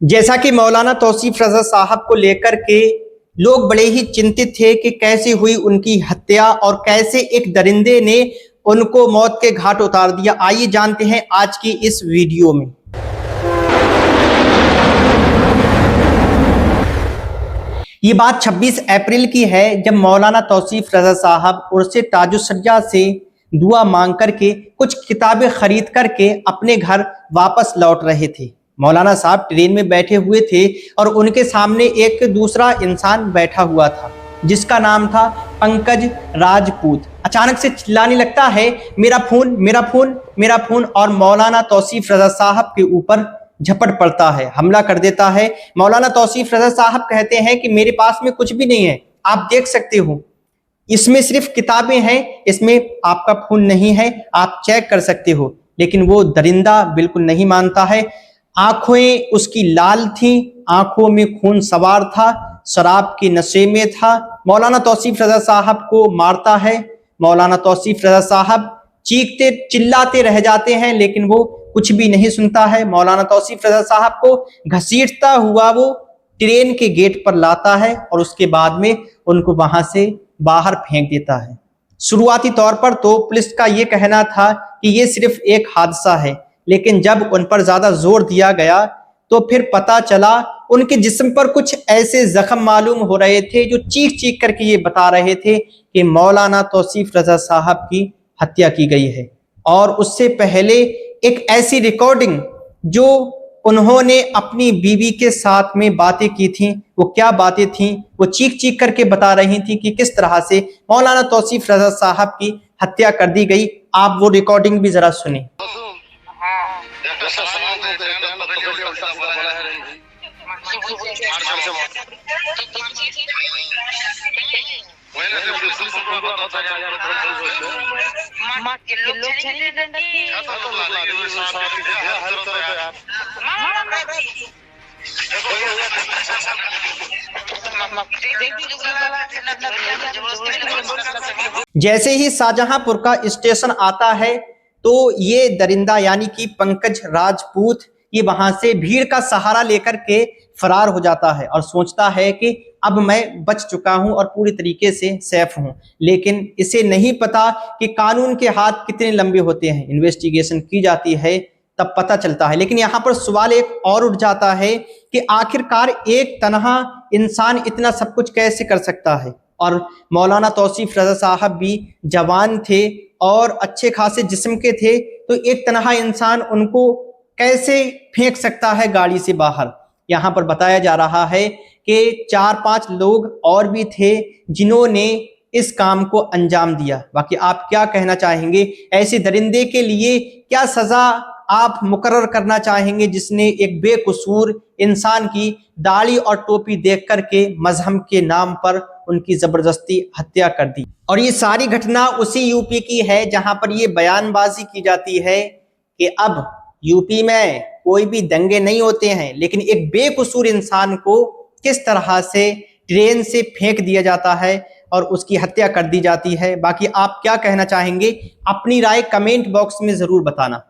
जैसा कि मौलाना तौसीफ रज़ा साहब को लेकर के लोग बड़े ही चिंतित थे कि कैसे हुई उनकी हत्या और कैसे एक दरिंदे ने उनको मौत के घाट उतार दिया। आइए जानते हैं आज की इस वीडियो में। ये बात 26 अप्रैल की है जब मौलाना तौसीफ रज़ा साहब उर्से ताजुस्सज्जा से दुआ मांग करके कुछ किताबें खरीद करके अपने घर वापस लौट रहे थे। मौलाना साहब ट्रेन में बैठे हुए थे और उनके सामने एक दूसरा इंसान बैठा हुआ था जिसका नाम था पंकज राजपूत। अचानक से चिल्लाने लगता है, मेरा फोन, मेरा फोन, मेरा फोन, और मौलाना तौसीफ रज़ा साहब के ऊपर झपट पड़ता है, हमला कर देता है। मौलाना तौसीफ रज़ा साहब कहते हैं कि मेरे पास में कुछ भी नहीं है, आप देख सकते हो, इसमें सिर्फ किताबें हैं, इसमें आपका खून नहीं है, आप चेक कर सकते हो। लेकिन वो दरिंदा बिल्कुल नहीं मानता है। आंखें उसकी लाल थी, आंखों में खून सवार था, शराब के नशे में था। मौलाना तौसीफ रज़ा साहब को मारता है। मौलाना तौसीफ रज़ा साहब चीखते चिल्लाते रह जाते हैं लेकिन वो कुछ भी नहीं सुनता है। मौलाना तौसीफ रज़ा साहब को घसीटता हुआ वो ट्रेन के गेट पर लाता है और उसके बाद में उनको वहां से बाहर फेंक देता है। शुरुआती तौर पर तो पुलिस का ये कहना था कि ये सिर्फ एक हादसा है, लेकिन जब उन पर ज्यादा जोर दिया गया तो फिर पता चला उनके जिस्म पर कुछ ऐसे जख्म मालूम हो रहे थे जो चीख चीख करके ये बता रहे थे कि मौलाना तौसीफ रज़ा साहब की हत्या की गई है। और उससे पहले एक ऐसी रिकॉर्डिंग जो उन्होंने अपनी बीवी के साथ में बातें की थी, वो क्या बातें थी, वो चीख चीख करके बता रही थी कि किस तरह से मौलाना तौसीफ रज़ा साहब की हत्या कर दी गई। आप वो रिकॉर्डिंग भी जरा सुने। जैसे ही शाहजहांपुर का स्टेशन आता है तो ये दरिंदा यानी कि पंकज राजपूत ये वहां से भीड़ का सहारा लेकर के फरार हो जाता है और सोचता है कि अब मैं बच चुका हूं और पूरी तरीके से सेफ हूं। लेकिन इसे नहीं पता कि कानून के हाथ कितने लंबे होते हैं। इन्वेस्टिगेशन की जाती है तब पता चलता है। लेकिन यहाँ पर सवाल एक और उठ जाता है कि आखिरकार एक तन्हा इंसान इतना सब कुछ कैसे कर सकता है। और मौलाना तौसीफ रज़ा साहब भी जवान थे और अच्छे खासे जिस्म के थे, तो एक तन्हा इंसान उनको कैसे फेंक सकता है गाड़ी से बाहर। यहाँ पर बताया जा रहा है कि 4-5 लोग और भी थे जिन्होंने इस काम को अंजाम दिया। बाकी आप क्या कहना चाहेंगे, ऐसे दरिंदे के लिए क्या सजा आप मुकर्रर करना चाहेंगे जिसने एक बेकसूर इंसान की दाढ़ी और टोपी देख करके मजहब के नाम पर उनकी जबरदस्ती हत्या कर दी। और ये सारी घटना उसी यूपी की है जहां पर ये बयानबाजी की जाती है कि अब यूपी में कोई भी दंगे नहीं होते हैं, लेकिन एक बेकसूर इंसान को किस तरह से ट्रेन से फेंक दिया जाता है और उसकी हत्या कर दी जाती है। बाकी आप क्या कहना चाहेंगे, अपनी राय कमेंट बॉक्स में जरूर बताना।